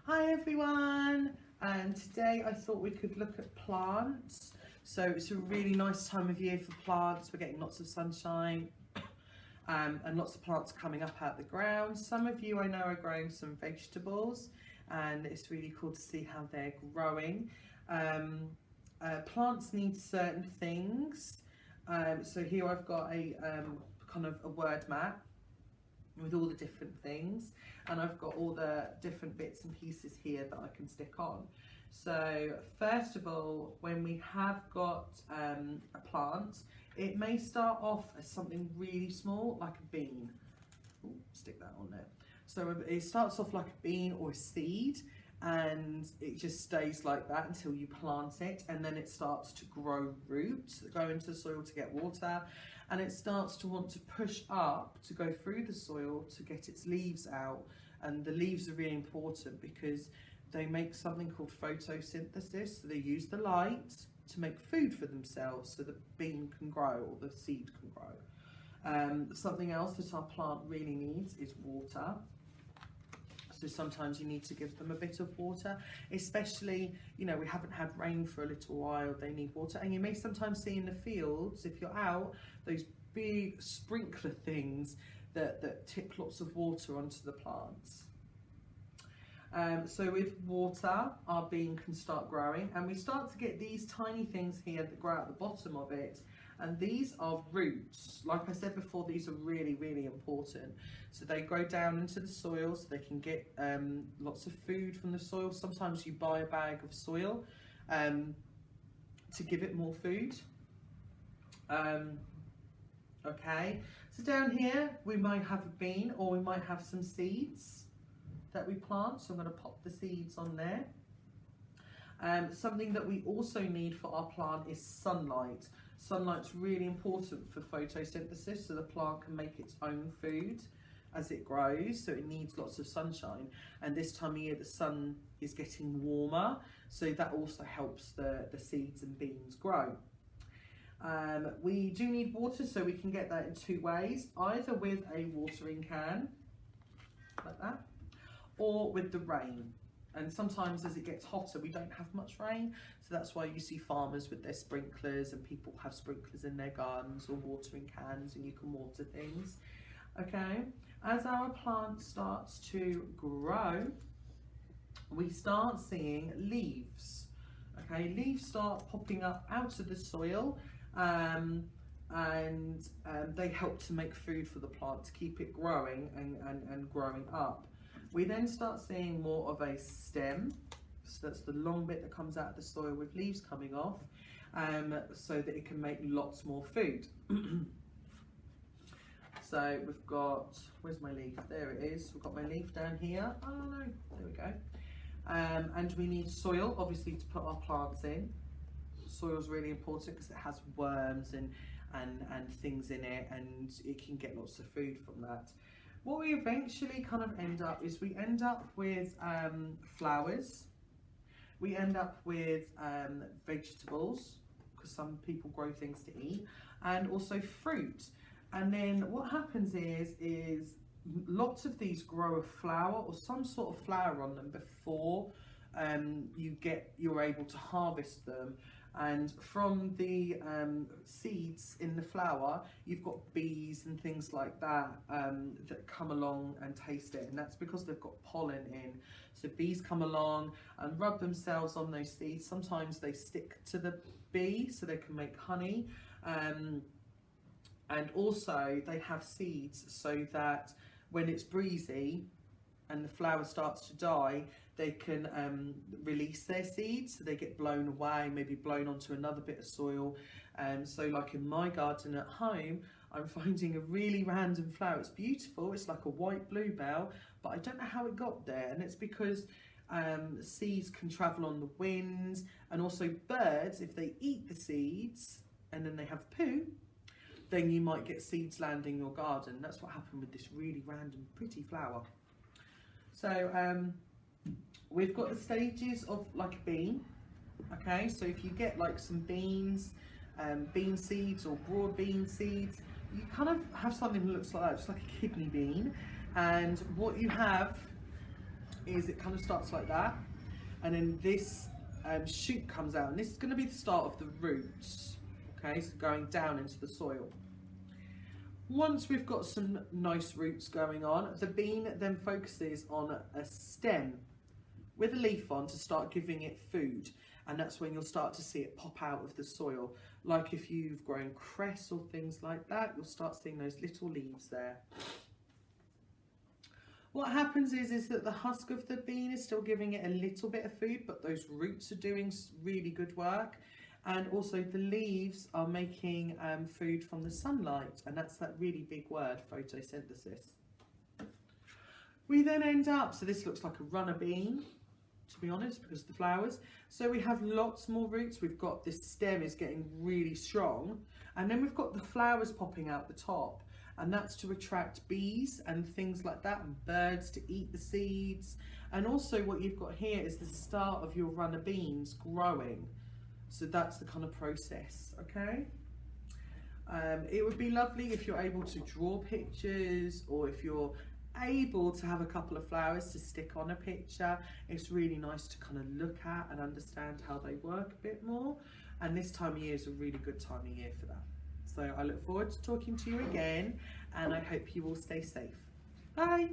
Hi everyone, and today I thought we could look at plants. So it's a really nice time of year for plants. We're getting lots of sunshine and lots of plants coming up out the ground. Some of you I know are growing some vegetables, and it's really cool to see how they're growing. Plants need certain things. So here I've got a kind of a word map with all the different things, and I've got all the different bits and pieces here that I can stick on. So first of all, when we have got a plant, it may start off as something really small like a bean. Ooh, stick that on there. So it starts off like a bean or a seed, and it just stays like that until you plant it, and then it starts to grow roots that go into the soil to get water, and it starts to want to push up to go through the soil to get its leaves out. And the leaves are really important because they make something called photosynthesis, so they use the light to make food for themselves so the bean can grow or the seed can grow. Something else that our plant really needs is water. So sometimes you need to give them a bit of water, especially, you know, we haven't had rain for a little while, they need water. And you may sometimes see in the fields, if you're out, those big sprinkler things that tip lots of water onto the plants. So with water, our bean can start growing, and we start to get these tiny things here that grow at the bottom of it, and these are roots. Like I said before, these are really, really important. So they go down into the soil so they can get lots of food from the soil. Sometimes you buy a bag of soil to give it more food. Okay, so down here we might have a bean, or we might have some seeds that we plant, so I'm going to pop the seeds on there. Something that we also need for our plant is sunlight. Sunlight's really important for photosynthesis, so the plant can make its own food as it grows, so it needs lots of sunshine. And this time of year the sun is getting warmer, so that also helps the seeds and beans grow. We do need water, so we can get that in two ways, either with a watering can, like that, or with the rain. And sometimes as it gets hotter we don't have much rain, so that's why you see farmers with their sprinklers, and people have sprinklers in their gardens or watering cans, and you can water things. Okay, as our plant starts to grow, we start seeing leaves. Okay, leaves start popping up out of the soil, and they help to make food for the plant to keep it growing and growing up. We then start seeing more of a stem, so that's the long bit that comes out of the soil with leaves coming off, so that it can make lots more food. So we've got, where's my leaf? There it is. We've got my leaf down here. Oh no, there we go. And we need soil, obviously, to put our plants in. Soil is really important because it has worms and things in it, and it can get lots of food from that. What we eventually kind of end up with flowers. We end up with vegetables, because some people grow things to eat, and also fruit. And then what happens is lots of these grow a flower or some sort of flower on them before you're able to harvest them. And from the seeds in the flower, you've got bees and things like that that come along and taste it, and that's because they've got pollen in. So bees come along and rub themselves on those seeds. Sometimes they stick to the bee so they can make honey, and also they have seeds so that when it's breezy and the flower starts to die, they can release their seeds, so they get blown away, maybe blown onto another bit of soil. So like in my garden at home, I'm finding a really random flower. It's beautiful, it's like a white bluebell, but I don't know how it got there, and it's because seeds can travel on the wind, and also birds, if they eat the seeds and then they have poo, then you might get seeds landing in your garden. That's what happened with this really random pretty flower. So we've got the stages of like a bean. Okay, so if you get like some beans, bean seeds or broad bean seeds, you kind of have something that looks like that, just like a kidney bean. And what you have is it kind of starts like that, and then this shoot comes out, and this is going to be the start of the roots. Okay, so going down into the soil. Once we've got some nice roots going on, the bean then focuses on a stem with a leaf on to start giving it food, and that's when you'll start to see it pop out of the soil. Like if you've grown cress or things like that, you'll start seeing those little leaves there. What happens is that the husk of the bean is still giving it a little bit of food, but those roots are doing really good work. And also the leaves are making food from the sunlight, and that's that really big word, photosynthesis. We then end up, so this looks like a runner bean, to be honest, because of the flowers. So we have lots more roots. We've got this stem is getting really strong, and then we've got the flowers popping out the top. And that's to attract bees and things like that, and birds to eat the seeds. And also what you've got here is the start of your runner beans growing. So that's the kind of process, okay? It would be lovely if you're able to draw pictures, or if you're able to have a couple of flowers to stick on a picture. It's really nice to kind of look at and understand how they work a bit more. And this time of year is a really good time of year for that. So I look forward to talking to you again, and I hope you all stay safe. Bye.